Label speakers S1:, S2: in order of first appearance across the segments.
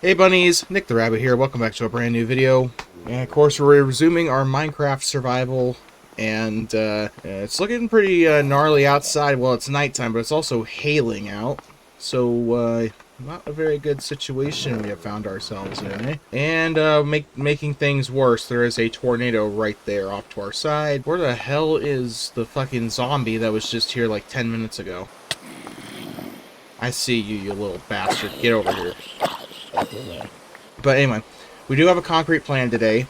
S1: Hey bunnies, Nick the Rabbit here, welcome back to a brand new video. And of course we're resuming our Minecraft survival, and it's looking pretty gnarly outside. Well, it's nighttime, but it's also hailing out, so not a very good situation we have found ourselves in, eh? And making things worse, there is a tornado right there off to our side. Where the hell is the fucking zombie that was just here like 10 minutes ago? I see you, you little bastard. Get over here. But anyway, we do have a concrete plan today.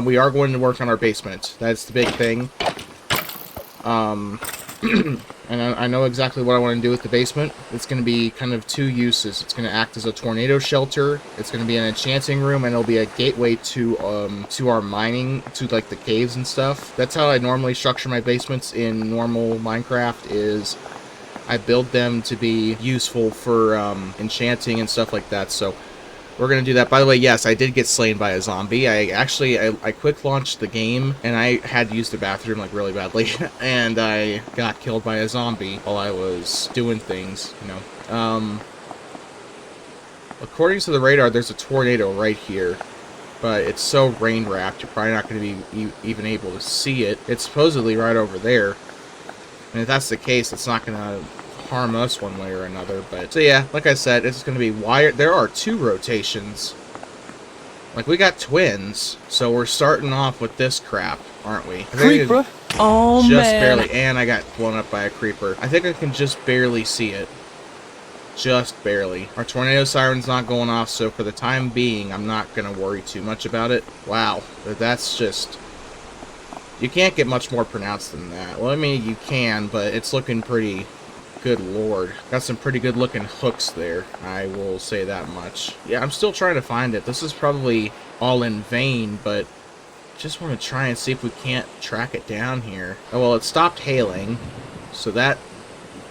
S1: We are going to work on our basement. That's the big thing. And I know exactly what I want to do with the basement. It's going to be kind of two uses. It's going to act as a tornado shelter. It's going to be an enchanting room, and it'll be a gateway to our mining, to like the caves and stuff. That's how I normally structure my basements in normal Minecraft. Is I build them to be useful for enchanting and stuff like that. So we're going to do that. By the way, yes, I did get slain by a zombie. I quick launched the game, and I had to use the bathroom, like, really badly. And I got killed by a zombie while I was doing things, you know. According to the radar, there's a tornado right here. But it's so rain-wrapped, you're probably not going to be even able to see it. It's supposedly right over there. And if that's the case, it's not going to harm us one way or another. But so yeah, like I said, it's going to be wired. There are two rotations. Like, we got twins, so we're starting off with this crap, aren't we?
S2: Creeper. Oh
S1: just
S2: man.
S1: Barely. And I got blown up by a creeper. I think I can just barely see it. Just barely. Our tornado siren's not going off, so for the time being, I'm not going to worry too much about it. Wow, that's just... You can't get much more pronounced than that. Well, I mean, you can, but it's looking pretty... Good lord. Got some pretty good looking hooks there. I will say that much. Yeah, I'm still trying to find it. This is probably all in vain, but just want to try and see if we can't track it down here. Oh, well, it stopped hailing, so that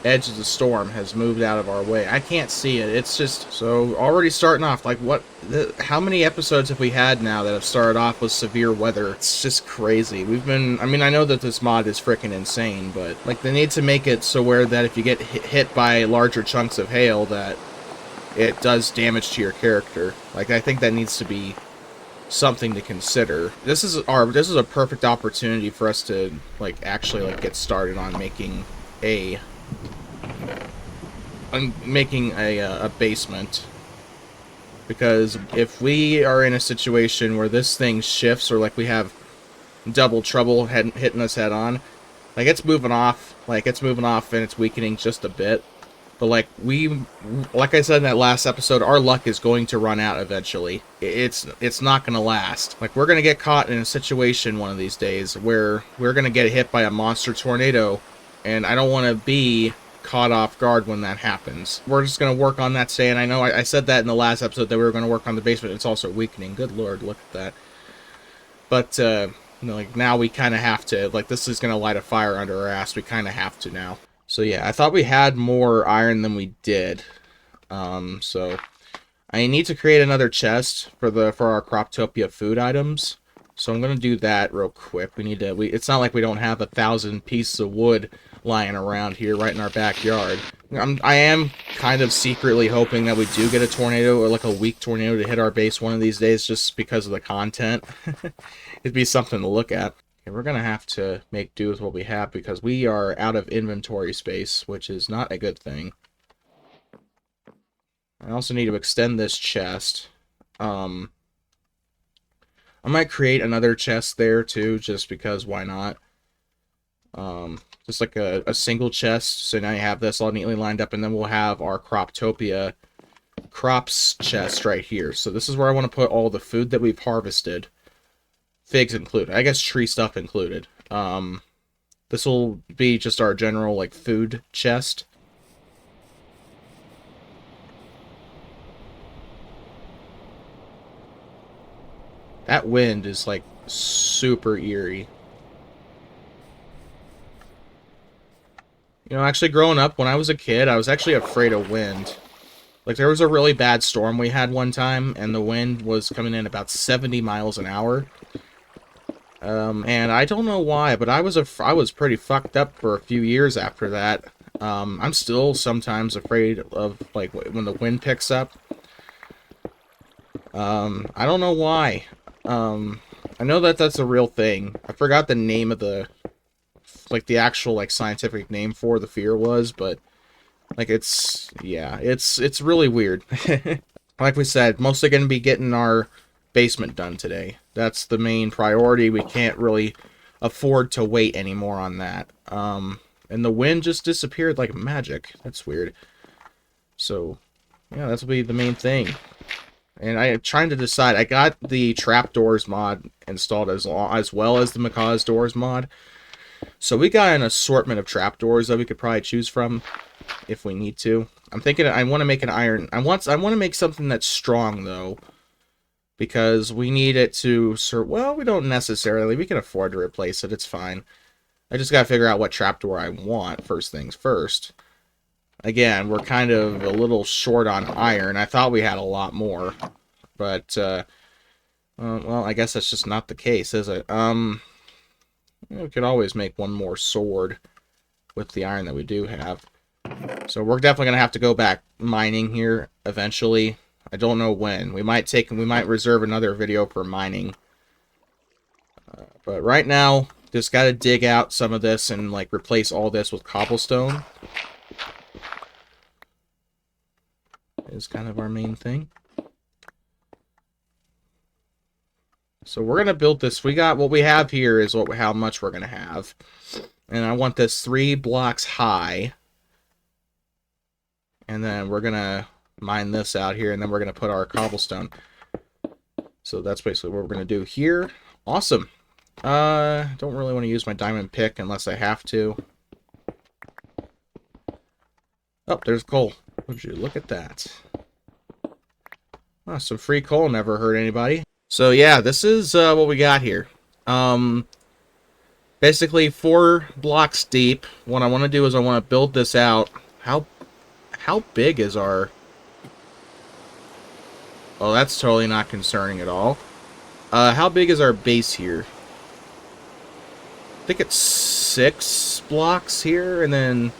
S1: edge of the storm has moved out of our way. I can't see it. It's just... So, already starting off, like, what... how many episodes have we had now that have started off with severe weather? It's just crazy. We've been... I mean, I know that this mod is freaking insane, but, like, they need to make it so where that if you get hit by larger chunks of hail, that it does damage to your character. Like, I think that needs to be something to consider. This is a perfect opportunity for us to, like, actually, like, get started on making a basement, because if we are in a situation where this thing shifts, or like we have double trouble hitting us head on, like it's moving off and it's weakening just a bit, but like I said in that last episode, our luck is going to run out eventually. It's not going to last. Like, we're going to get caught in a situation one of these days where we're going to get hit by a monster tornado, and I don't want to be caught off guard when that happens. We're just going to work on that today, and I know I said that in the last episode that we were going to work on the basement. It's also weakening. Good lord, look at that. But, you know, like, now we kind of have to, like, this is going to light a fire under our ass. We kind of have to now. So yeah, I thought we had more iron than we did. So I need to create another chest for our Croptopia food items. So I'm going to do that real quick. It's not like we don't have 1,000 pieces of wood lying around here right in our backyard. I am kind of secretly hoping that we do get a tornado, or like a weak tornado, to hit our base one of these days, just because of the content. It'd be something to look at. Okay, we're going to have to make do with what we have, because we are out of inventory space, which is not a good thing. I also need to extend this chest. I might create another chest there too, just because why not? Just like a single chest, so now you have this all neatly lined up, and then we'll have our Croptopia crops chest right here. So this is where I want to put all the food that we've harvested, figs included, I guess tree stuff included. This will be just our general, like, food chest. That wind is, like, super eerie. You know, actually, growing up, when I was a kid, I was actually afraid of wind. Like, there was a really bad storm we had one time, and the wind was coming in about 70 miles an hour. And I don't know why, but I was pretty fucked up for a few years after that. I'm still sometimes afraid of, like, when the wind picks up. I don't know why. I know that that's a real thing. I forgot the name of the, like, the actual, like, scientific name for the fear was, but, like, it's, yeah, it's really weird. Like we said, mostly going to be getting our basement done today. That's the main priority. We can't really afford to wait anymore on that. And the wind just disappeared like magic. That's weird. So, yeah, that's will be the main thing. And I'm trying to decide. I got the Trapdoors mod installed as well as the Macaw's Doors mod. So we got an assortment of trapdoors that we could probably choose from if we need to. I'm thinking I want to make an iron. I want to make something that's strong though, because we need it to well, we don't necessarily. We can afford to replace it. It's fine. I just got to figure out what trapdoor I want first things first. Again, we're kind of a little short on iron. I thought we had a lot more, but well, I guess that's just not the case, is it? We could always make one more sword with the iron that we do have. So we're definitely gonna have to go back mining here eventually. I don't know when. We might reserve another video for mining. But right now, just gotta dig out some of this and like replace all this with cobblestone. Is kind of our main thing. So we're gonna build this. What we have here is how much we're gonna have, and I want this 3 blocks high. And then we're gonna mine this out here, and then we're gonna put our cobblestone. So that's basically what we're gonna do here. Awesome. Don't really want to use my diamond pick unless I have to. Oh, there's coal. Would you look at that? Oh, some free coal never hurt anybody. So yeah, this is what we got here. Basically 4 blocks deep. What I want to do is I want to build this out. How big is our... Oh, that's totally not concerning at all. How big is our base here? I think it's 6 blocks here, and then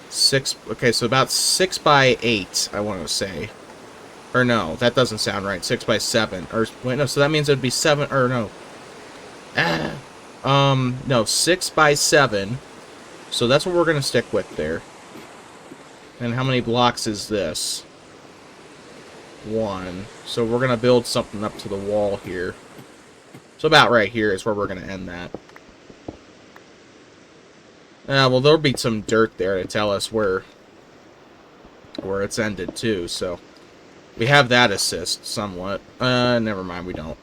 S1: 6... Okay, so about 6 by 8, I want to say. Or no, that doesn't sound right. 6 by 7. Or, wait, no, so that means it would be 7... Or, no. No, 6 by 7. So that's what we're going to stick with there. And how many blocks is this? 1. So we're going to build something up to the wall here. So about right here is where we're going to end that. Well, there'll be some dirt there to tell us where it's ended too, so we have that assist somewhat. Never mind, we don't.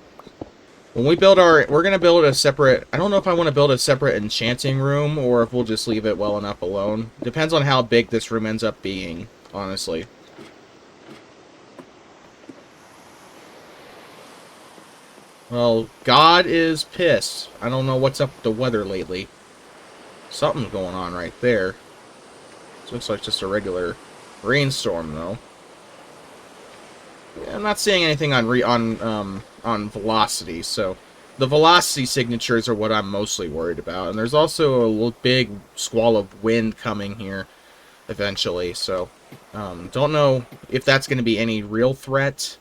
S1: When we build we're going to build a separate, I don't know if I want to build a separate enchanting room or if we'll just leave it well enough alone. Depends on how big this room ends up being, honestly. Well, God is pissed. I don't know what's up with the weather lately. Something's going on right there. This looks like just a regular rainstorm, though. Yeah, I'm not seeing anything on velocity, so the velocity signatures are what I'm mostly worried about. And there's also a big squall of wind coming here eventually, so don't know if that's going to be any real threat.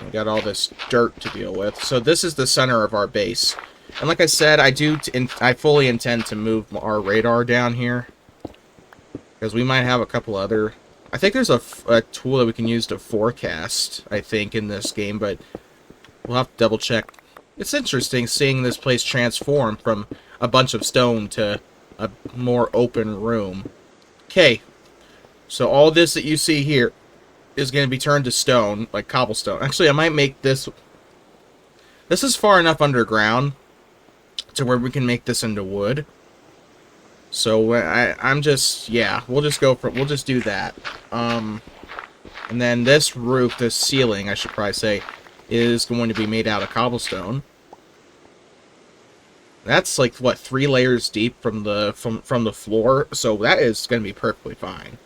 S1: We got all this dirt to deal with. So this is the center of our base. And like I said, I fully intend to move our radar down here, because we might have a couple other... I think there's a tool that we can use to forecast, I think, in this game, but we'll have to double check. It's interesting seeing this place transform from a bunch of stone to a more open room. Okay, so all this that you see here is going to be turned to stone, like cobblestone. Actually, I might make this... This is far enough underground to where we can make this into wood. So I'm just, yeah, we'll just do that. And then this roof, this ceiling, I should probably say, is going to be made out of cobblestone. That's like what, 3 layers deep from the floor, so that is going to be perfectly fine.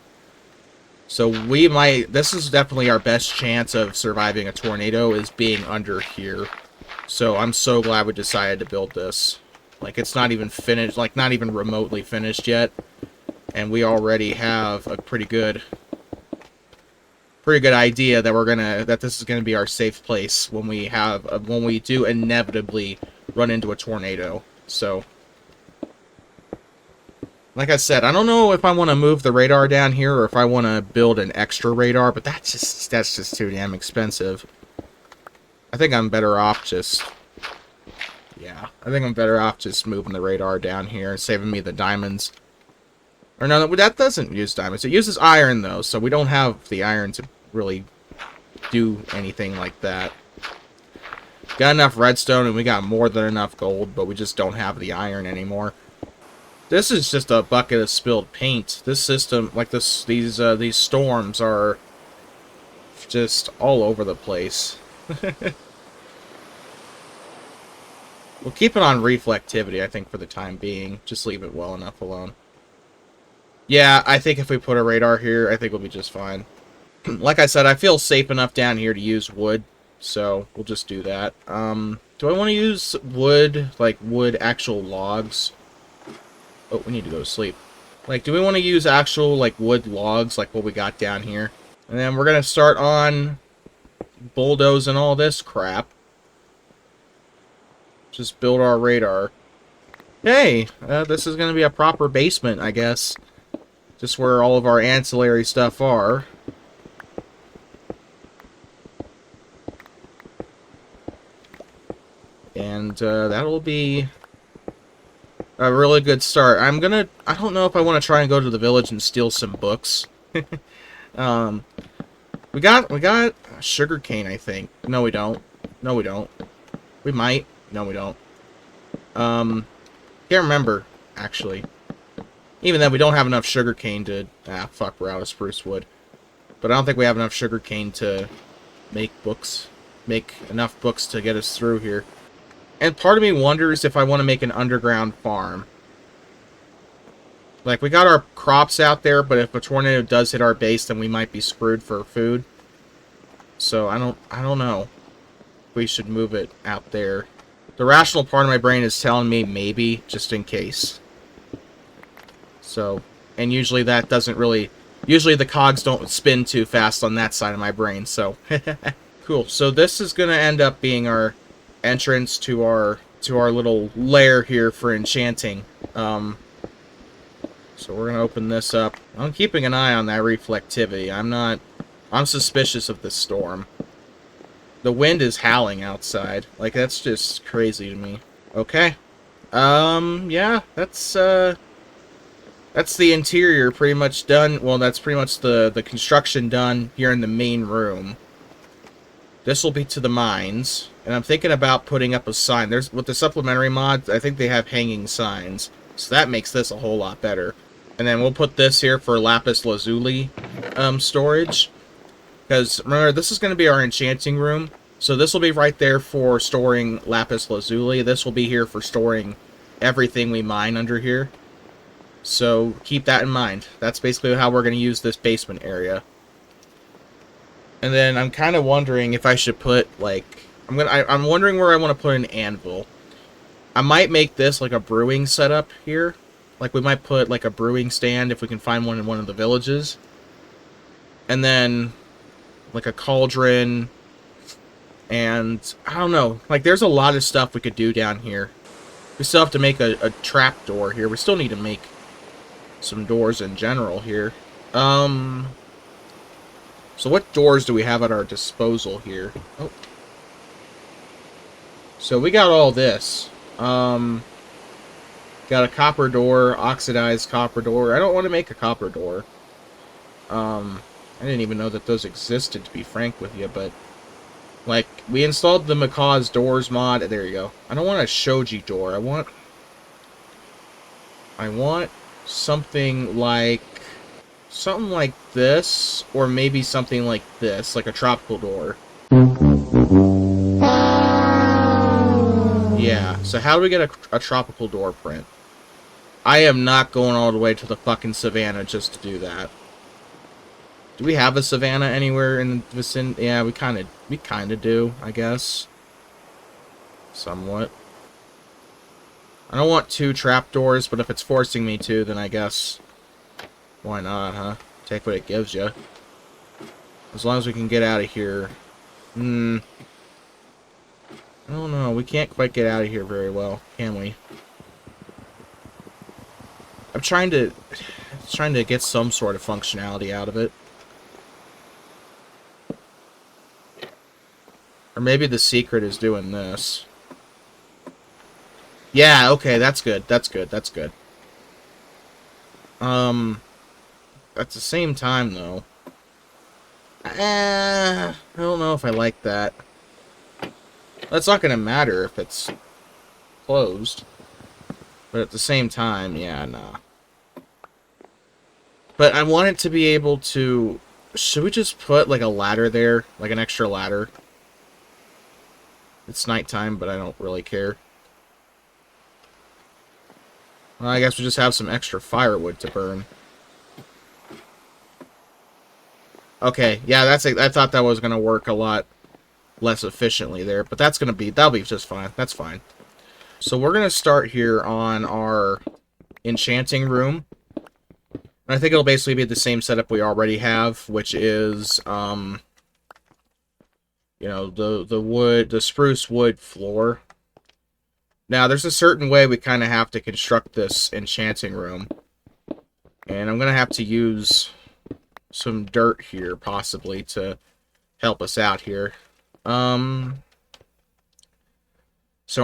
S1: So this is definitely our best chance of surviving a tornado, is being under here. So I'm so glad we decided to build this. Like, it's not even finished, like, not even remotely finished yet. And we already have a pretty good pretty good idea that this is gonna be our safe place when we do inevitably run into a tornado. So, like I said, I don't know if I want to move the radar down here or if I want to build an extra radar, but that's just too damn expensive. I think I'm better off just... Yeah, I think I'm better off just moving the radar down here and saving me the diamonds. Or no, that doesn't use diamonds. It uses iron, though, so we don't have the iron to really do anything like that. Got enough redstone, and we got more than enough gold, but we just don't have the iron anymore. This is just a bucket of spilled paint. This system, like these storms are just all over the place. We'll keep it on reflectivity, I think, for the time being. Just leave it well enough alone. Yeah, I think if we put a radar here, I think we'll be just fine. Like I said, I feel safe enough down here to use wood, so we'll just do that. Do I want to use wood, like wood actual logs? Oh, we need to go to sleep. Like, do we want to use actual, like, wood logs, like what we got down here? And then we're going to start on bulldozing all this crap. Just build our radar. Hey, this is going to be a proper basement, I guess. Just where all of our ancillary stuff are. And that'll be a really good start. I don't know if I want to try and go to the village and steal some books. We got sugarcane, I think. No, we don't. No, we don't. We might. No, we don't. Can't remember, actually. Even then, we don't have enough sugarcane to... fuck, we're out of spruce wood. But I don't think we have enough sugarcane to make books. Make enough books to get us through here. And part of me wonders if I want to make an underground farm. Like, we got our crops out there, but if a tornado does hit our base, then we might be screwed for food. So, I don't know if we should move it out there. The rational part of my brain is telling me maybe, just in case. So, and usually that doesn't really... Usually the cogs don't spin too fast on that side of my brain, so... Cool, so this is going to end up being our entrance to our little lair here for enchanting. So we're going to open this up. I'm keeping an eye on that reflectivity. I'm suspicious of this storm. The wind is howling outside. Like, that's just crazy to me. Okay. Yeah, that's the interior pretty much done. Well, that's pretty much the construction done here in the main room. This will be to the mines. And I'm thinking about putting up a sign. With the supplementary mods, I think they have hanging signs. So that makes this a whole lot better. And then we'll put this here for lapis lazuli storage. Because, remember, this is going to be our enchanting room. So this will be right there for storing lapis lazuli. This will be here for storing everything we mine under here. So keep that in mind. That's basically how we're going to use this basement area. And then I'm kind of wondering if I should put, like... I'm wondering where I want to put an anvil. I might make this like a brewing setup here. Like, we might put like a brewing stand if we can find one in one of the villages. And then... like a cauldron, and I don't know, like there's a lot of stuff we could do down here. We still have to make a trap door here. We still need to make some doors in general here. So what doors do we have at our disposal here? Oh. So we got all this. Got a copper door, oxidized copper door. I don't want to make a copper door. I didn't even know that those existed, to be frank with you, but... like, we installed the Macaw's Doors mod. There you go. I don't want a shoji door. I want something like... something like this, or maybe something like this, like a tropical door. Yeah, so how do we get a tropical door print? I am not going all the way to the fucking savannah just to do that. Do we have a savannah anywhere in the vicinity? Yeah, we kind of do, I guess. Somewhat. I don't want 2 trapdoors, but if it's forcing me to, then I guess... why not, huh? Take what it gives you. As long as we can get out of here. I don't know. We can't quite get out of here very well, can we? I'm trying to get some sort of functionality out of it. Or maybe the secret is doing this. Yeah, okay, that's good. That's good. That's good. At the same time, though, I don't know if I like that. That's not going to matter if it's closed. But at the same time, yeah, nah. But I want it to be able to... Should we just put, like, a ladder there? Like an extra ladder? It's nighttime, but I don't really care. Well, I guess we just have some extra firewood to burn. Okay, yeah, I thought that was going to work a lot less efficiently there, but that'll be just fine. That's fine. So we're going to start here on our enchanting room. And I think it'll basically be the same setup we already have, which is, you know, the spruce wood floor. Now, there's a certain way we kind of have to construct this enchanting room. And I'm going to have to use some dirt here, possibly, to help us out here. So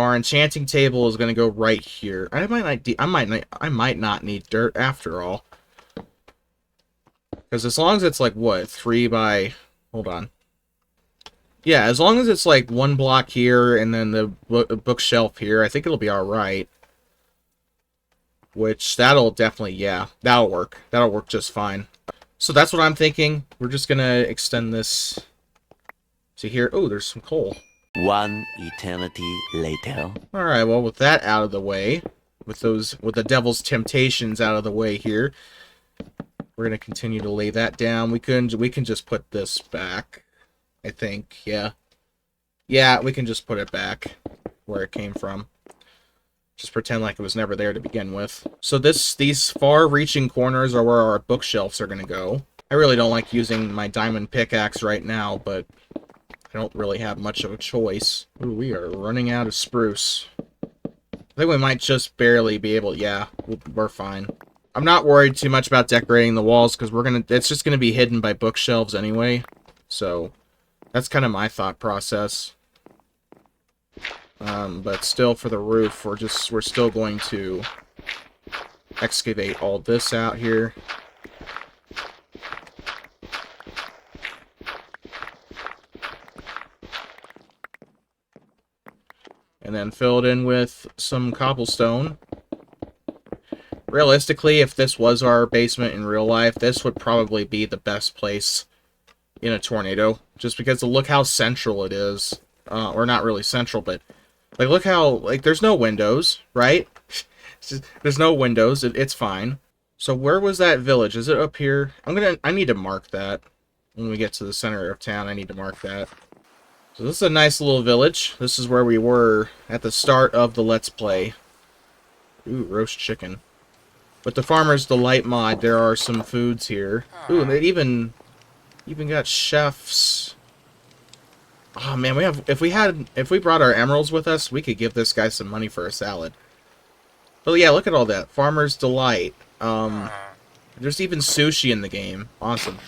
S1: our enchanting table is going to go right here. I might not need dirt after all. Because as long as it's like, what, 3 by... Hold on. Yeah, as long as it's like 1 block here and then the bookshelf here, I think it'll be alright. Which, that'll definitely, yeah, that'll work. That'll work just fine. So that's what I'm thinking. We're just going to extend this to here. Oh, there's some coal.
S2: One eternity later.
S1: Alright, well, with that out of the way, with the devil's temptations out of the way here, we're going to continue to lay that down. We can just put this back, I think. Yeah. Yeah, we can just put it back where it came from. Just pretend like it was never there to begin with. So these far-reaching corners are where our bookshelves are going to go. I really don't like using my diamond pickaxe right now, but I don't really have much of a choice. Ooh, we are running out of spruce. I think we might just barely be able... Yeah, we're fine. I'm not worried too much about decorating the walls, because it's just going to be hidden by bookshelves anyway. So, that's kind of my thought process. But still, for the roof, we're still going to excavate all this out here. And then fill it in with some cobblestone. Realistically, if this was our basement in real life, this would probably be the best place in a tornado. Just because look how central it is. Or not really central, but... Like, look how... Like, there's no windows, right? There's no windows. It's fine. So, where was that village? Is it up here? I need to mark that. When we get to the center of town, I need to mark that. So, this is a nice little village. This is where we were at the start of the Let's Play. Ooh, roast chicken. With the Farmer's Delight mod, there are some foods here. Ooh, and they even got chefs. Oh man, if we brought our emeralds with us, we could give this guy some money for a salad. But yeah, look at all that. Farmer's Delight. There's even sushi in the game. Awesome.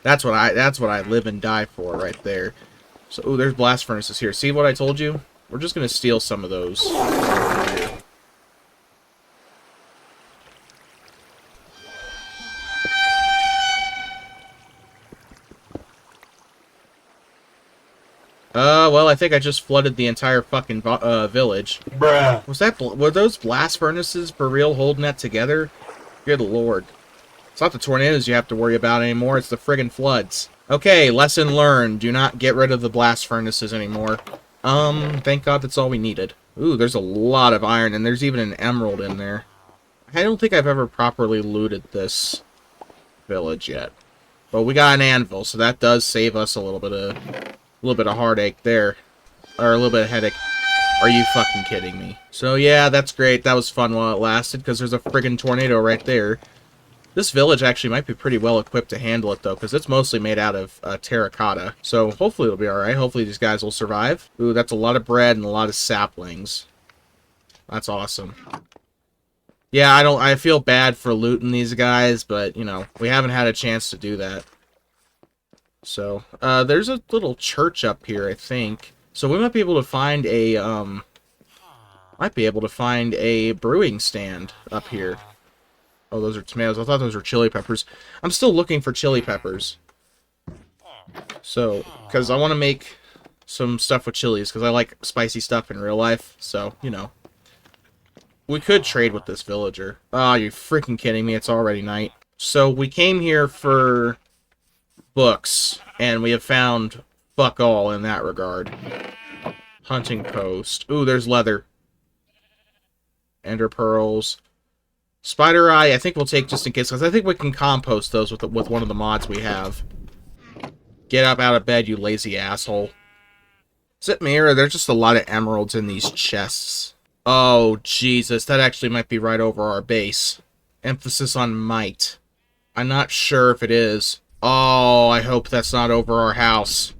S1: That's what I live and die for right there. So, ooh, there's blast furnaces here. See what I told you? We're just gonna steal some of those. Well, I think I just flooded the entire fucking village.
S2: Bruh.
S1: Were those blast furnaces for real holding that together? Good lord. It's not the tornadoes you have to worry about anymore, it's the friggin' floods. Okay, lesson learned. Do not get rid of the blast furnaces anymore. Thank God that's all we needed. Ooh, there's a lot of iron, and there's even an emerald in there. I don't think I've ever properly looted this village yet. But we got an anvil, so that does save us a little bit of heartache there. Or a little bit of headache. Are you fucking kidding me? So yeah, that's great. That was fun while it lasted, because there's a friggin' tornado right there. This village actually might be pretty well equipped to handle it, though, because it's mostly made out of terracotta. So hopefully it'll be alright. Hopefully these guys will survive. Ooh, that's a lot of bread and a lot of saplings. That's awesome. Yeah, I feel bad for looting these guys, but, you know, we haven't had a chance to do that. So, there's a little church up here, I think. So we might be able to find a, brewing stand up here. Oh, those are tomatoes. I thought those were chili peppers. I'm still looking for chili peppers. So, because I want to make some stuff with chilies, because I like spicy stuff in real life. So, you know. We could trade with this villager. Oh, you're freaking kidding me. It's already night. So, we came here for books, and we have found fuck all in that regard. Hunting post. Ooh, there's leather. Ender pearls. Spider eye, I think we'll take just in case, because I think we can compost those with one of the mods we have. Get up out of bed, you lazy asshole. Is it me, or are there just a lot of emeralds in these chests? Oh, Jesus, that actually might be right over our base. Emphasis on might. I'm not sure if it is. Oh, I hope that's not over our house.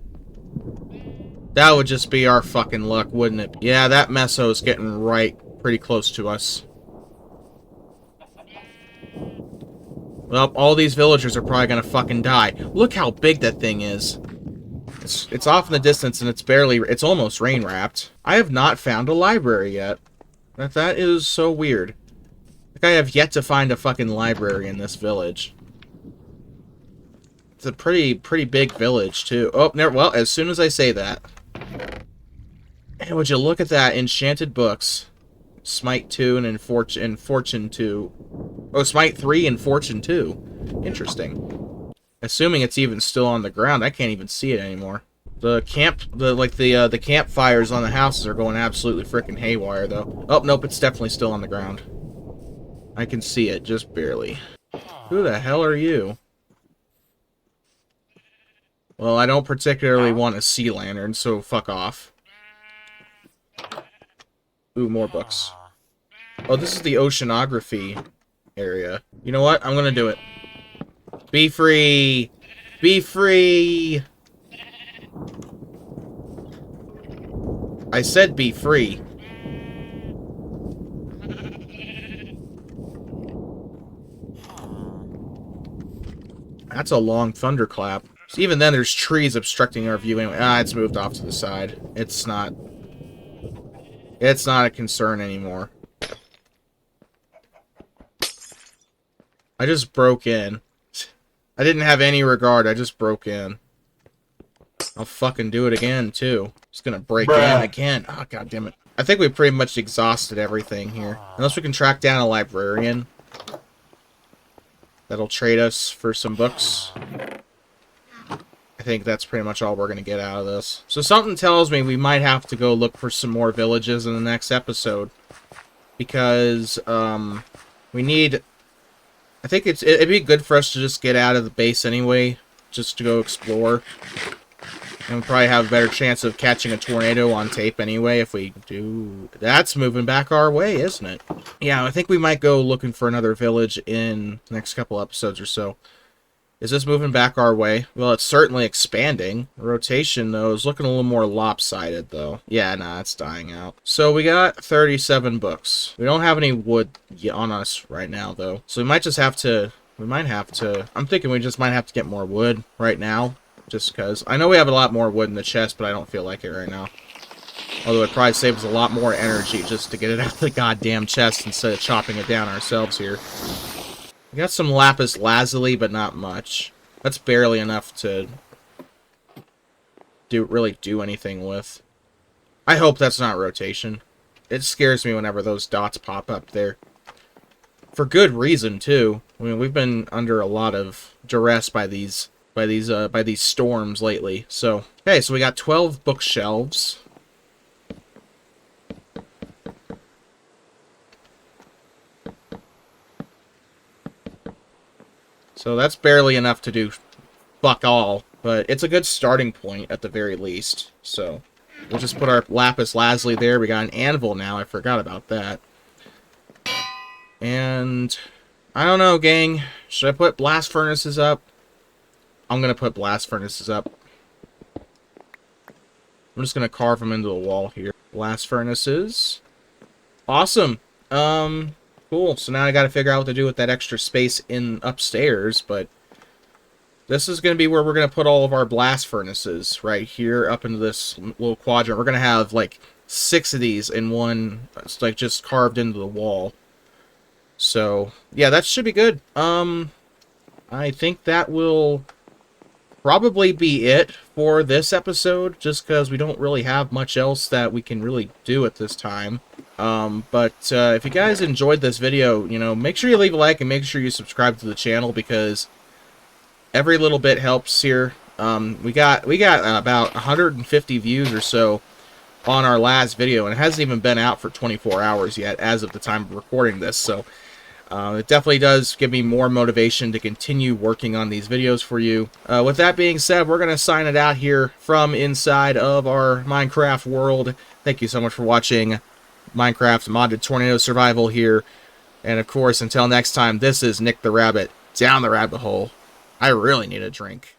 S1: That would just be our fucking luck, wouldn't it? Yeah, that meso is getting right pretty close to us. Well, all these villagers are probably gonna fucking die. Look how big that thing is. It's off in the distance, and it's almost rain-wrapped. I have not found a library yet. That is so weird. Like, I have yet to find a fucking library in this village. It's a pretty big village, too. Oh, well, as soon as I say that. And would you look at that, enchanted books. Smite 2 and Fortune 2. Oh, Smite 3 and Fortune 2. Interesting. Assuming it's even still on the ground, I can't even see it anymore. The campfires on the houses are going absolutely freaking haywire, though. Oh, nope, it's definitely still on the ground. I can see it, just barely. Who the hell are you? Well, I don't particularly want a sea lantern, so fuck off. Ooh, more books. Oh, this is the oceanography area. You know what? I'm gonna do it. Be free! Be free! I said be free. That's a long thunderclap. So even then, there's trees obstructing our view anyway. Ah, it's moved off to the side. It's not a concern anymore. I just broke in. I didn't have any regard. I just broke in. I'll fucking do it again, too. Just gonna break in again. Oh, god damn it. I think we pretty much exhausted everything here. Unless we can track down a librarian. That'll trade us for some books. I think that's pretty much all we're gonna get out of this. So something tells me we might have to go look for some more villages in the next episode. Because, we need... I think it'd be good for us to just get out of the base anyway. Just to go explore. And we'll probably have a better chance of catching a tornado on tape anyway if we do... That's moving back our way, isn't it? Yeah, I think we might go looking for another village in the next couple episodes or so. Is this moving back our way? Well, it's certainly expanding. Rotation, though, is looking a little more lopsided, though. Yeah, nah, it's dying out. So we got 37 books. We don't have any wood on us right now, though. So we might just have to... I'm thinking we just might have to get more wood right now. Just because. I know we have a lot more wood in the chest, but I don't feel like it right now. Although it probably saves a lot more energy just to get it out of the goddamn chest instead of chopping it down ourselves here. We got some lapis lazuli, but not much. That's barely enough to really do anything with. I hope that's not rotation. It scares me whenever those dots pop up there. For good reason, too. I mean, we've been under a lot of duress by these storms lately. So, okay, so we got 12 bookshelves. So that's barely enough to do fuck all, but it's a good starting point at the very least. So we'll just put our lapis lazuli there. We got an anvil now. I forgot about that. And I don't know, gang. Should I put blast furnaces up? I'm going to put blast furnaces up. I'm just going to carve them into the wall here. Blast furnaces. Awesome. Cool. So now I got to figure out what to do with that extra space in upstairs, but this is going to be where we're going to put all of our blast furnaces, right here up into this little quadrant. We're going to have like 6 of these in one, it's like just carved into the wall. So, yeah, that should be good. I think that will probably be it for this episode, just because we don't really have much else that we can really do at this time. But if you guys enjoyed this video, you know, make sure you leave a like and make sure you subscribe to the channel, because every little bit helps here. We got about 150 views or so on our last video, and it hasn't even been out for 24 hours yet as of the time of recording this, so it definitely does give me more motivation to continue working on these videos for you. With that being said, we're going to sign it out here from inside of our Minecraft world. Thank you so much for watching Minecraft Modded Tornado Survival here. And of course, until next time, this is Nick the Rabbit, down the rabbit hole. I really need a drink.